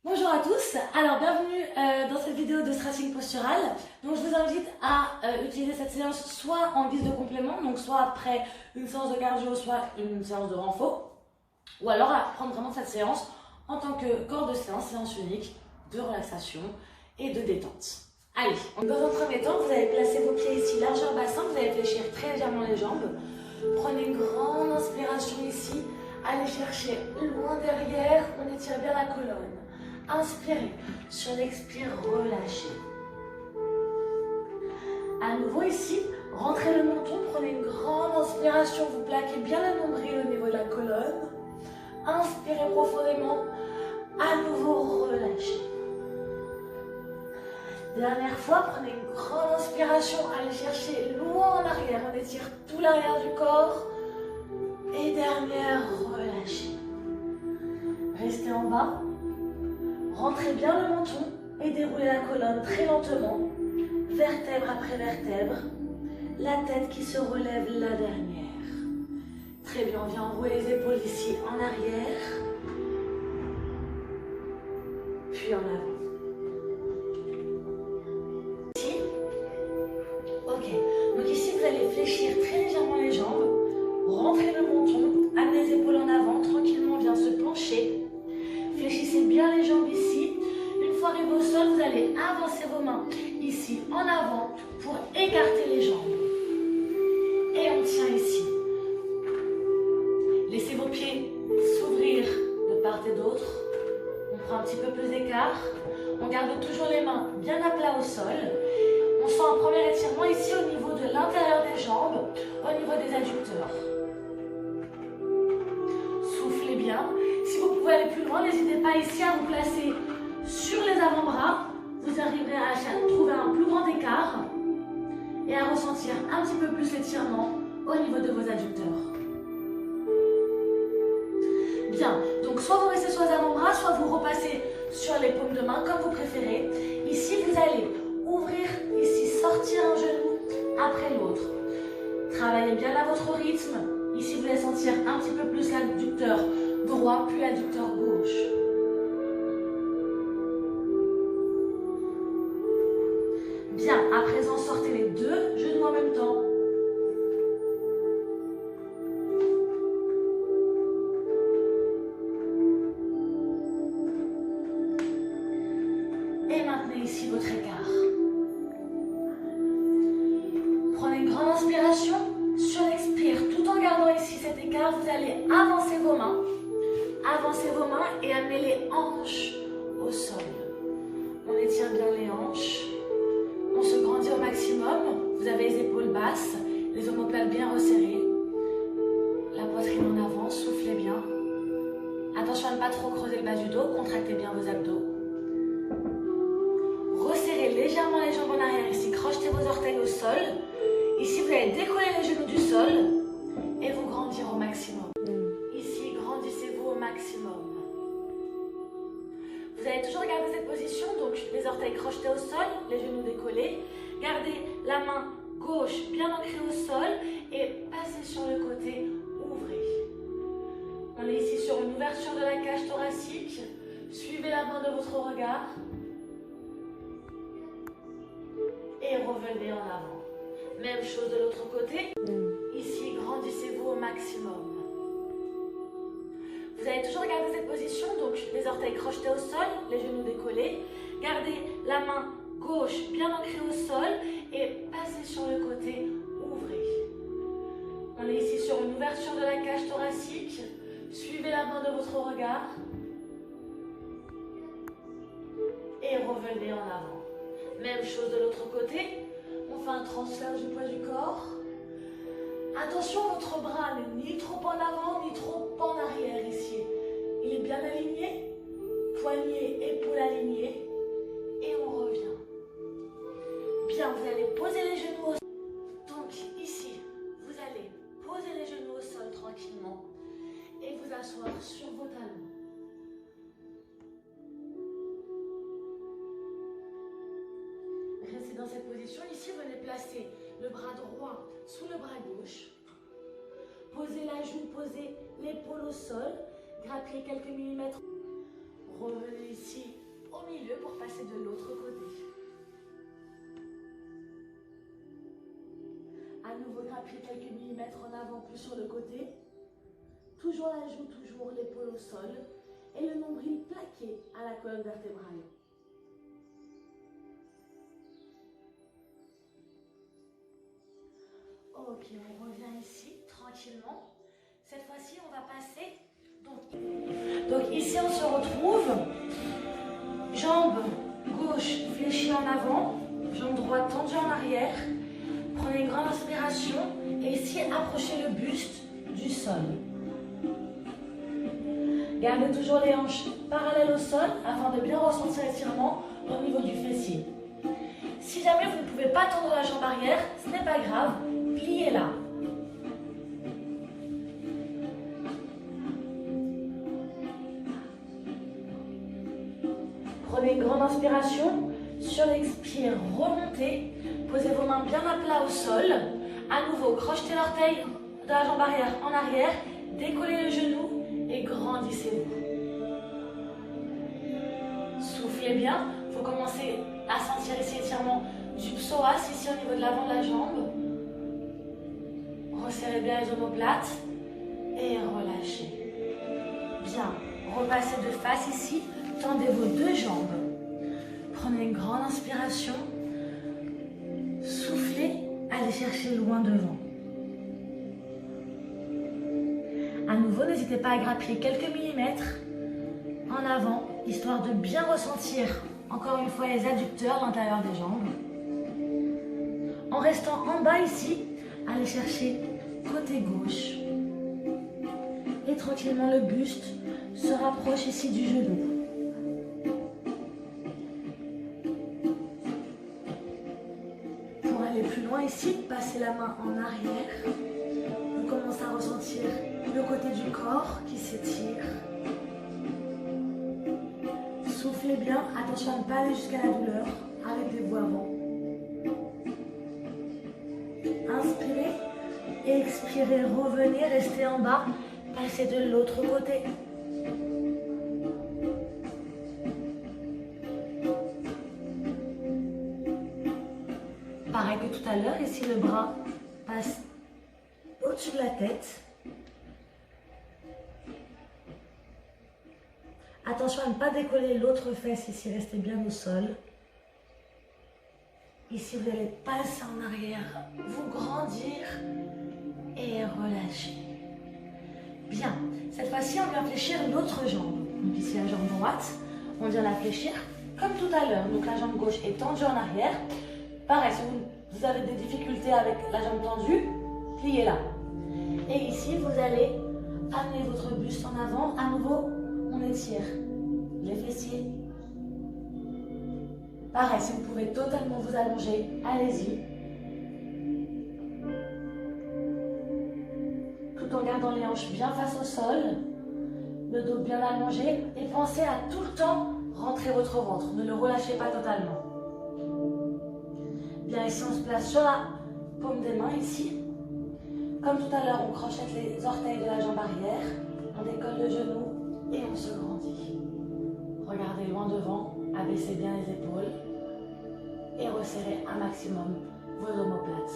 Bonjour à tous, alors bienvenue dans cette vidéo de stretching postural. Donc je vous invite à utiliser cette séance soit en guise de complément, donc soit après une séance de cardio, soit une séance de renfort, ou alors à prendre vraiment cette séance en tant que corps de séance unique de relaxation et de détente. Allez, dans un premier temps, vous allez placer vos pieds ici, largeur bassin, vous allez fléchir très légèrement les jambes. Prenez une grande inspiration ici, allez chercher loin derrière, on étire bien la colonne. Inspirez, sur l'expire, relâchez. À nouveau ici, rentrez le menton, prenez une grande inspiration, vous plaquez bien le nombril au niveau de la colonne. Inspirez profondément, à nouveau relâchez. Dernière fois, prenez une grande inspiration, allez chercher loin en arrière, on étire tout l'arrière du corps. Et dernière, relâchez. Restez en bas. Rentrez bien le menton et déroulez la colonne très lentement, vertèbre après vertèbre, la tête qui se relève la dernière. Très bien, on vient enrouler les épaules ici en arrière, puis en avant. Ici, ok, donc ici vous allez fléchir très légèrement les jambes, rentrez le menton, amenez les épaules en avant, tranquillement, on vient se pencher. Fléchissez bien les jambes ici. Une fois arrivé au sol, vous allez avancer vos mains ici en avant pour écarter les jambes. Et on tient ici. Laissez vos pieds s'ouvrir de part et d'autre. On prend un petit peu plus d'écart. On garde toujours les mains bien à plat au sol. On sent un premier étirement ici au niveau de l'intérieur des jambes, au niveau des adducteurs. Soufflez bien. Si vous pouvez aller plus loin, n'hésitez pas ici à vous placer sur les avant-bras. Vous arriverez à trouver un plus grand écart et à ressentir un petit peu plus l'étirement au niveau de vos adducteurs. Bien, donc soit vous restez sur les avant-bras, soit vous repassez sur les paumes de main comme vous préférez. Ici, vous allez ouvrir, ici, sortir un genou après l'autre. Travaillez bien à votre rythme. Ici, vous allez sentir un petit peu plus l'adducteur droit, puis l'adducteur gauche. Bien, à présent, sortez les deux genoux en même temps. Et maintenez ici votre écart. Prenez une grande inspiration. Sur l'expire, tout en gardant ici cet écart, vous allez avancer vos mains. Avancez vos mains et amenez les hanches au sol. On étire bien les hanches. On se grandit au maximum. Vous avez les épaules basses, les omoplates bien resserrées. La poitrine en avant, soufflez bien. Attention à ne pas trop creuser le bas du dos, contractez bien vos abdos. Resserrez légèrement les jambes en arrière ici, crochetez vos orteils au sol. Ici, vous allez décoller les genoux du sol et vous grandir au maximum. Ici, grandissez-vous au maximum. Vous allez toujours garder cette position, donc les orteils crochetés au sol, les genoux décollés. Gardez la main gauche bien ancrée au sol et passez sur le côté, ouvrez. On est ici sur une ouverture de la cage thoracique. Suivez la main de votre regard et revenez en avant. Même chose de l'autre côté. Ici, grandissez-vous au maximum. Vous allez toujours garder cette position, donc les orteils crochetés au sol, les genoux décollés. Gardez la main gauche bien ancrée au sol et passez sur le côté, ouvrez. On est ici sur une ouverture de la cage thoracique. Suivez la main de votre regard et revenez en avant. Même chose de l'autre côté. On fait un transfert du poids du corps. Attention, votre bras n'est ni trop en avant ni trop en arrière ici. Il est bien aligné. Poignets, épaules alignées. Et on revient. Bien, vous allez poser les genoux au sol. Donc ici, vous allez poser les genoux au sol tranquillement et vous asseoir sur vos talons. Restez dans cette position. Ici, venez placer le bras droit sous le bras gauche. Posez la joue, posez l'épaule au sol. Grappillez quelques millimètres. Revenez ici au milieu pour passer de l'autre côté. À nouveau, grappillez quelques millimètres en avant, plus sur le côté. Toujours la joue, toujours l'épaule au sol. Et le nombril plaqué à la colonne vertébrale. Ok, on revient ici, tranquillement. Cette fois-ci, on va passer. Donc ici, on se retrouve. Jambe gauche fléchie en avant. Jambe droite tendue en arrière. Prenez une grande inspiration. Et ici, approchez le buste du sol. Gardez toujours les hanches parallèles au sol afin de bien ressentir l'étirement au niveau du fessier. Si jamais vous ne pouvez pas tendre la jambe arrière, ce n'est pas grave, pliez-la. Prenez une grande inspiration. Sur l'expire, remontez. Posez vos mains bien à plat au sol. À nouveau, crochetez l'orteil de la jambe arrière en arrière. Décollez le genou et grandissez-vous. Soufflez bien. Il faut commencer à sentir ici l'étirement du psoas, ici au niveau de l'avant de la jambe. Resserrez bien les omoplates et relâchez. Bien. Repassez de face ici. Tendez vos deux jambes. Prenez une grande inspiration. Soufflez. Allez chercher loin devant. À nouveau, n'hésitez pas à grappiller quelques millimètres en avant, histoire de bien ressentir, encore une fois, les adducteurs, l'intérieur des jambes. En restant en bas ici, allez chercher côté gauche. Et tranquillement, le buste se rapproche ici du genou. Pour aller plus loin ici, passez la main en arrière. Vous commencez à ressentir le côté du corps qui s'étire. Soufflez bien, attention à ne pas aller jusqu'à la douleur avec des voix-vents. Inspirez, expirez, revenez, restez en bas, passez de l'autre côté. Pareil que tout à l'heure, ici le bras passe au-dessus de la tête. Attention à ne pas décoller l'autre fesse ici, restez bien au sol. Ici, vous allez passer en arrière, vous grandir et relâcher. Bien, cette fois-ci, on vient fléchir l'autre jambe. Donc ici, la jambe droite, on vient la fléchir comme tout à l'heure. Donc la jambe gauche est tendue en arrière. Pareil, si vous avez des difficultés avec la jambe tendue, pliez-la. Et ici, vous allez amener votre buste en avant. À nouveau, on étire les fessiers. Pareil, si vous pouvez totalement vous allonger, allez-y. Tout en gardant les hanches bien face au sol, le dos bien allongé. Et pensez à tout le temps rentrer votre ventre. Ne le relâchez pas totalement. Bien, ici, on se place sur la paume des mains, ici. Comme tout à l'heure, on crochette les orteils de la jambe arrière. On décolle le genou et on se grandit. Regardez loin devant, abaissez bien les épaules et resserrez un maximum vos omoplates.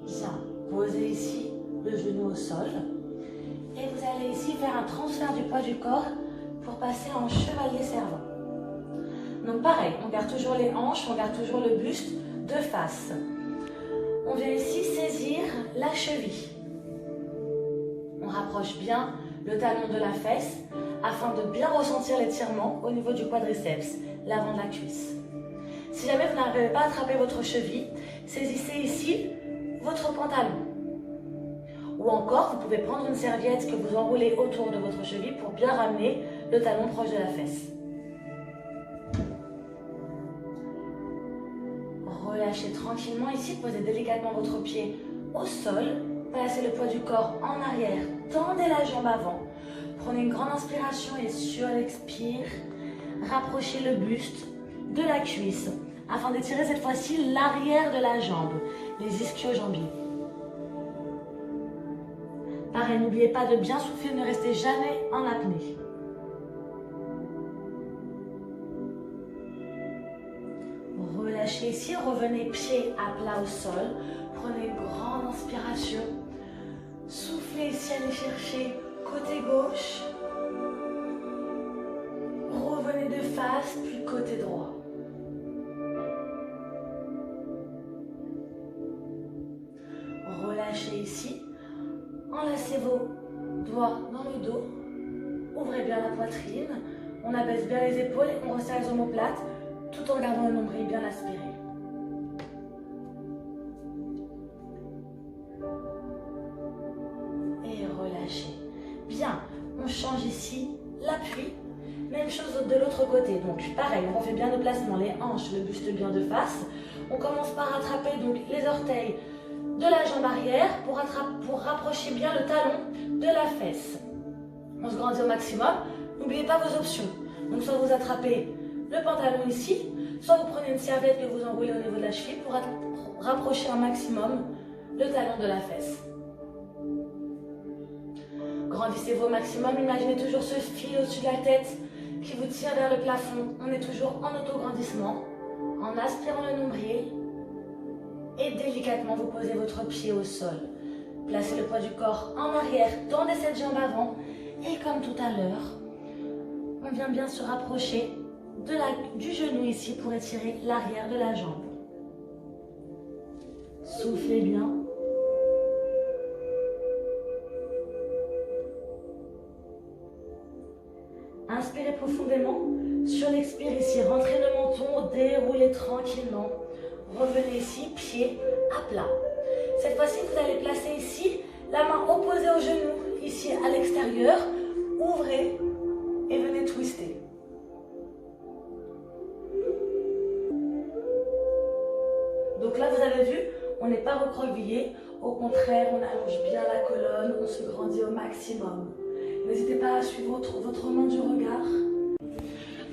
Bien, posez ici le genou au sol et vous allez ici faire un transfert du poids du corps pour passer en chevalier servant. Donc pareil, on garde toujours les hanches, on garde toujours le buste de face. On vient ici saisir la cheville. On rapproche bien le talon de la fesse afin de bien ressentir l'étirement au niveau du quadriceps, l'avant de la cuisse. Si jamais vous n'arrivez pas à attraper votre cheville, saisissez ici votre pantalon. Ou encore, vous pouvez prendre une serviette que vous enroulez autour de votre cheville pour bien ramener le talon proche de la fesse. Relâchez tranquillement ici, posez délicatement votre pied au sol, placez le poids du corps en arrière, tendez la jambe avant, prenez une grande inspiration et sur l'expire, rapprochez le buste de la cuisse afin d'étirer cette fois-ci l'arrière de la jambe, les ischio-jambiers. Pareil, n'oubliez pas de bien souffler, ne restez jamais en apnée. Relâchez ici, revenez pied à plat au sol. Prenez une grande inspiration. Soufflez ici, allez chercher côté gauche. Revenez de face, puis côté droit. Relâchez ici. Enlacez vos doigts dans le dos. Ouvrez bien la poitrine. On abaisse bien les épaules et on resserre les omoplates tout en gardant le nombril bien aspiré. Et relâchez. Bien, on change ici l'appui. Même chose de l'autre côté. Donc pareil, on refait bien le placement, les hanches, le buste bien de face. On commence par attraper donc les orteils de la jambe arrière pour rapprocher bien le talon de la fesse. On se grandit au maximum. N'oubliez pas vos options. Donc soit vous attrapez le pantalon ici, soit vous prenez une serviette que vous enroulez au niveau de la cheville pour rapprocher un maximum le talon de la fesse. Grandissez-vous au maximum. Imaginez toujours ce fil au-dessus de la tête qui vous tire vers le plafond. On est toujours en auto-grandissement, en aspirant le nombril. Et délicatement, vous posez votre pied au sol. Placez le poids du corps en arrière, tendez cette jambe avant. Et comme tout à l'heure, on vient bien se rapprocher du genou ici pour étirer l'arrière de la jambe. Soufflez bien. Inspirez profondément. Sur l'expire ici, rentrez le menton, déroulez tranquillement. Revenez ici, pied à plat. Cette fois-ci, vous allez placer ici la main opposée au genou, ici à l'extérieur. Ouvrez et venez twister. Donc là, vous avez vu, on n'est pas recroquevillé. Au contraire, on allonge bien la colonne, on se grandit au maximum. N'hésitez pas à suivre votre main du regard.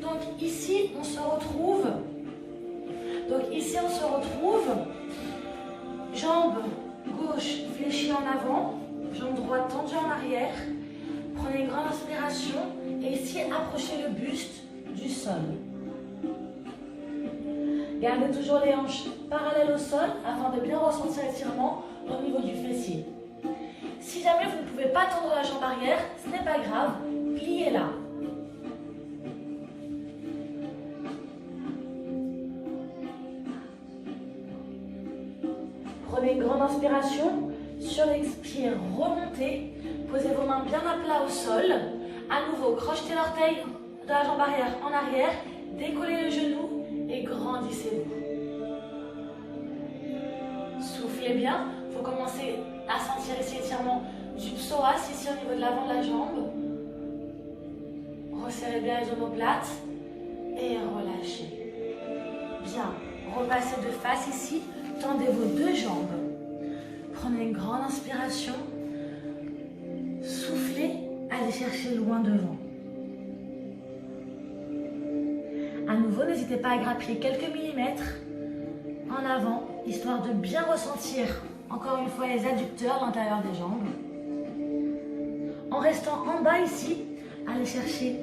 Donc ici, on se retrouve. Jambe gauche fléchie en avant, jambe droite tendue en arrière. Prenez une grande inspiration et ici, approchez le buste du sol. Gardez toujours les hanches parallèles au sol afin de bien ressentir l'étirement au niveau du fessier. Si jamais vous ne pouvez pas tendre la jambe arrière, ce n'est pas grave, pliez-la. Prenez une grande inspiration. Sur l'expire, remontez. Posez vos mains bien à plat au sol. À nouveau, crochetez l'orteil de la jambe arrière en arrière. Décollez le genou et grandissez-vous. Soufflez bien. Il faut commencer à sentir ici l'étirement du psoas, ici au niveau de l'avant de la jambe. Resserrez bien les omoplates et relâchez. Bien. Repassez de face ici. Tendez vos deux jambes. Prenez une grande inspiration. Soufflez, allez chercher loin devant. À nouveau, n'hésitez pas à grappiller quelques millimètres en avant, histoire de bien ressentir, encore une fois, les adducteurs, l'intérieur des jambes. En restant en bas ici, allez chercher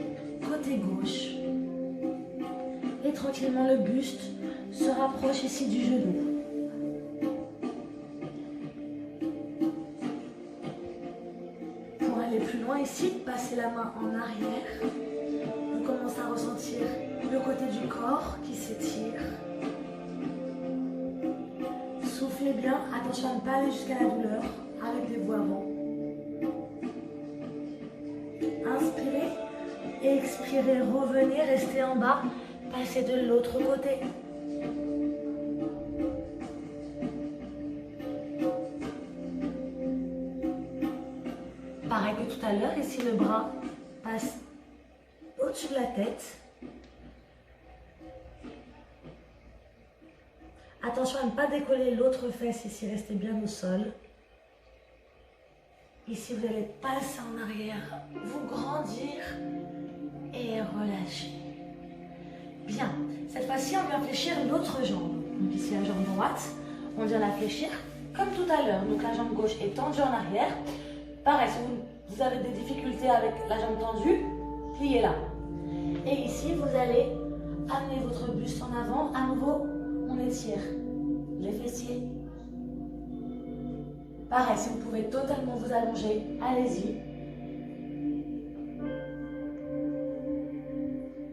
côté gauche. Et tranquillement, le buste se rapproche ici du genou. Plus loin ici, passez la main en arrière. Vous commencez à ressentir le côté du corps qui s'étire. Soufflez bien, attention à ne pas aller jusqu'à la douleur avec des voix avant. Inspirez et expirez, revenez, restez en bas, passez de l'autre côté. Pareil que tout à l'heure, ici le bras passe au-dessus de la tête. Attention à ne pas décoller l'autre fesse ici, restez bien au sol. Ici, vous allez passer en arrière, vous grandir et relâcher. Bien, cette fois-ci, on vient fléchir l'autre jambe. Donc ici, la jambe droite, on vient la fléchir comme tout à l'heure. Donc la jambe gauche est tendue en arrière. Pareil, si vous avez des difficultés avec la jambe tendue, pliez-la. Et ici, vous allez amener votre buste en avant. À nouveau, on étire les fessiers. Pareil, si vous pouvez totalement vous allonger, allez-y.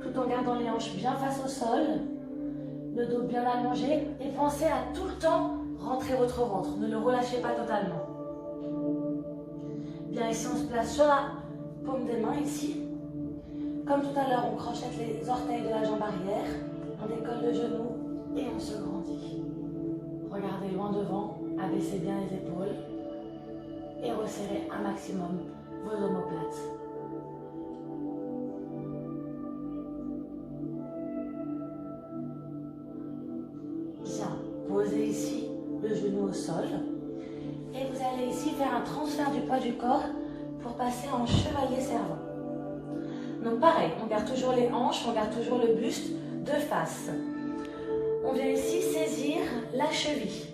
Tout en gardant les hanches bien face au sol, le dos bien allongé. Et pensez à tout le temps rentrer votre ventre. Ne le relâchez pas totalement. Bien, ici, on se place sur la paume des mains, ici. Comme tout à l'heure, on crochette les orteils de la jambe arrière. On décolle le genou et on se grandit. Regardez loin devant, abaissez bien les épaules et resserrez un maximum vos omoplates. Bien, posez ici le genou au sol et vous allez ici faire un transfert du poids du corps pour passer en chevalier servant. Donc pareil, on garde toujours les hanches, on garde toujours le buste de face. On vient ici saisir la cheville.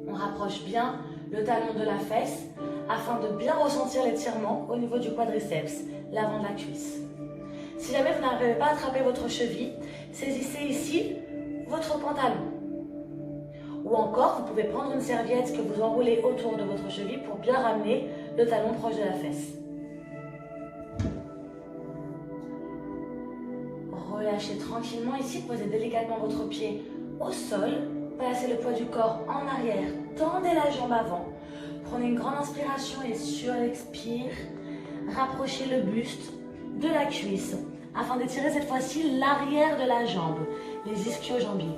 On rapproche bien le talon de la fesse afin de bien ressentir l'étirement au niveau du quadriceps, l'avant de la cuisse. Si jamais vous n'arrivez pas à attraper votre cheville, saisissez ici votre pantalon. Ou encore, vous pouvez prendre une serviette que vous enroulez autour de votre cheville pour bien ramener le talon proche de la fesse. Relâchez tranquillement ici, posez délicatement votre pied au sol, placez le poids du corps en arrière, tendez la jambe avant, prenez une grande inspiration et sur l'expire, rapprochez le buste de la cuisse afin d'étirer cette fois-ci l'arrière de la jambe, les ischio-jambiers.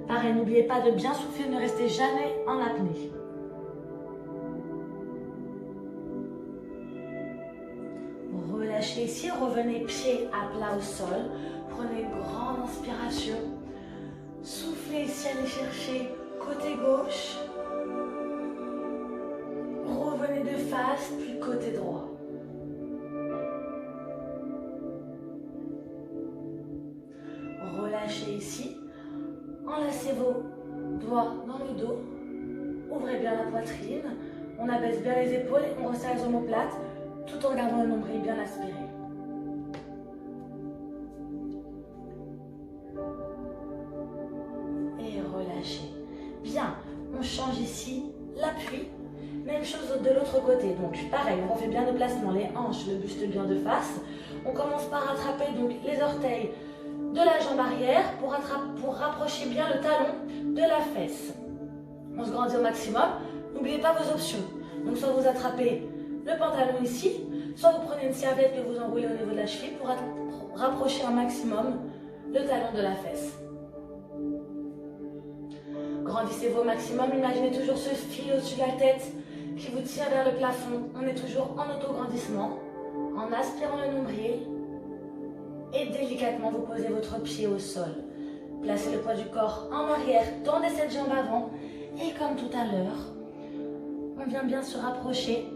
Pareil, n'oubliez pas de bien souffler, ne restez jamais en apnée. Relâchez ici, revenez pied à plat au sol. Prenez une grande inspiration. Soufflez ici, allez chercher côté gauche. Revenez de face, puis côté droit. Relâchez ici. Enlacez vos doigts dans le dos. Ouvrez bien la poitrine. On abaisse bien les épaules et on resserre les omoplates, tout en gardant le nombril bien aspiré. Et relâchez. Bien, on change ici l'appui. Même chose de l'autre côté. Donc pareil, on refait bien le placement, les hanches, le buste bien de face. On commence par attraper donc les orteils de la jambe arrière pour rapprocher bien le talon de la fesse. On se grandit au maximum. N'oubliez pas vos options. Donc soit vous attrapez le pantalon ici, soit vous prenez une serviette que vous enroulez au niveau de la cheville pour rapprocher un maximum le talon de la fesse. Grandissez-vous au maximum. Imaginez toujours ce fil au-dessus de la tête qui vous tire vers le plafond. On est toujours en auto-grandissement, en aspirant le nombril. Et délicatement, vous posez votre pied au sol. Placez le poids du corps en arrière, tendez cette jambe avant. Et comme tout à l'heure, on vient bien se rapprocher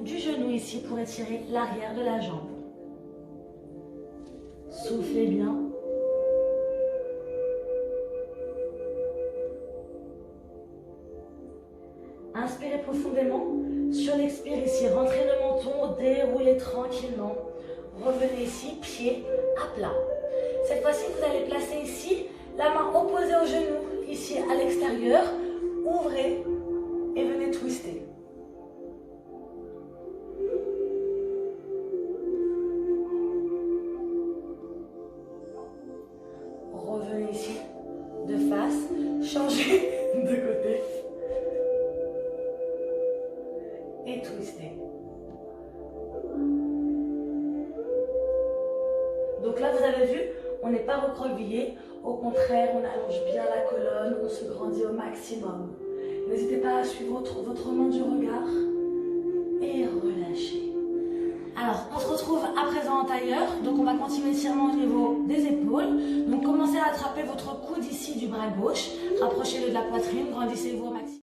du genou ici pour étirer l'arrière de la jambe. Soufflez bien. Inspirez profondément. Sur l'expire ici, rentrez le menton, déroulez tranquillement. Revenez ici, pied à plat. Cette fois-ci, vous allez placer ici la main opposée au genou, ici à l'extérieur. Ouvrez et venez twister. Revenez ici de face, changez de côté et twistez. Donc là, vous avez vu, on n'est pas recroquevillé. Au contraire, on allonge bien la colonne, on se grandit au maximum. N'hésitez pas à suivre votre main du regard et relâchez. Alors, on se retrouve à présent en tailleur. Donc, on va continuer l'étirement au niveau des épaules. Donc, commencez à attraper votre coude ici du bras gauche. Rapprochez-le de la poitrine, grandissez-vous au maximum.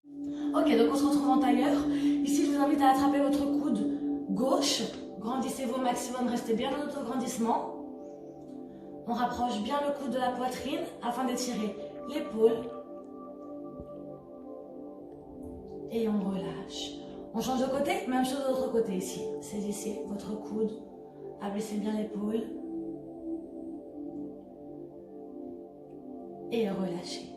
Ok, donc on se retrouve en tailleur. Ici, je vous invite à attraper votre coude gauche. Grandissez-vous au maximum, restez bien en auto-grandissement. On rapproche bien le coude de la poitrine afin d'étirer l'épaule et on relâche. On change de côté, même chose de l'autre côté ici. Saisissez votre coude, abaissez bien l'épaule et relâchez.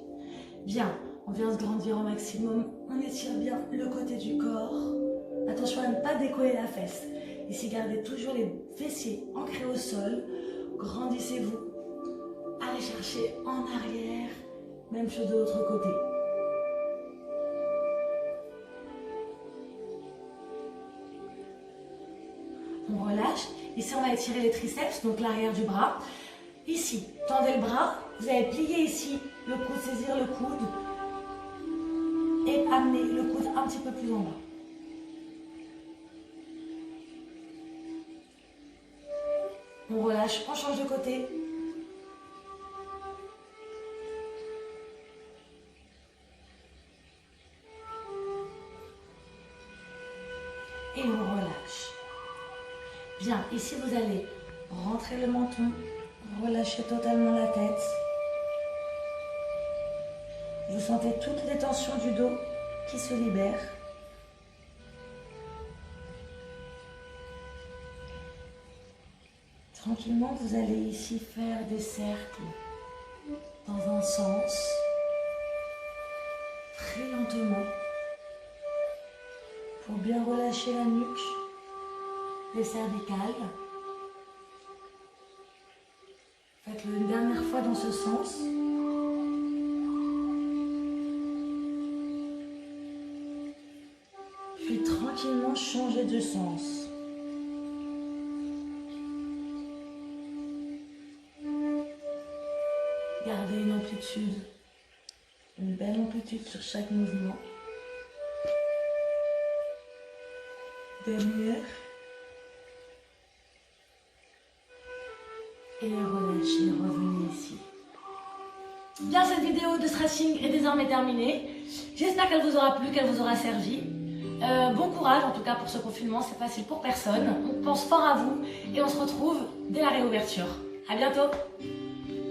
Bien, on vient se grandir au maximum, on étire bien le côté du corps. Attention à ne pas décoller la fesse. Ici, gardez toujours les fessiers ancrés au sol. Grandissez-vous. Allez chercher en arrière. Même chose de l'autre côté. On relâche. Ici, on va étirer les triceps, donc l'arrière du bras. Ici, tendez le bras. Vous allez plier ici le coude, saisir le coude. Et amener le coude un petit peu plus en bas. On relâche, on change de côté. Et on relâche. Bien, ici vous allez rentrer le menton, relâcher totalement la tête. Vous sentez toutes les tensions du dos qui se libèrent. Tranquillement, vous allez ici faire des cercles dans un sens, très lentement, pour bien relâcher la nuque, les cervicales. Faites-le une dernière fois dans ce sens. Puis tranquillement changez de sens. Gardez une amplitude, une belle amplitude sur chaque mouvement. Dernière. Et relâchez, revenez ici. Bien, cette vidéo de stretching est désormais terminée. J'espère qu'elle vous aura plu, qu'elle vous aura servi. Bon courage en tout cas pour ce confinement, c'est facile pour personne. On pense fort à vous et on se retrouve dès la réouverture. À bientôt.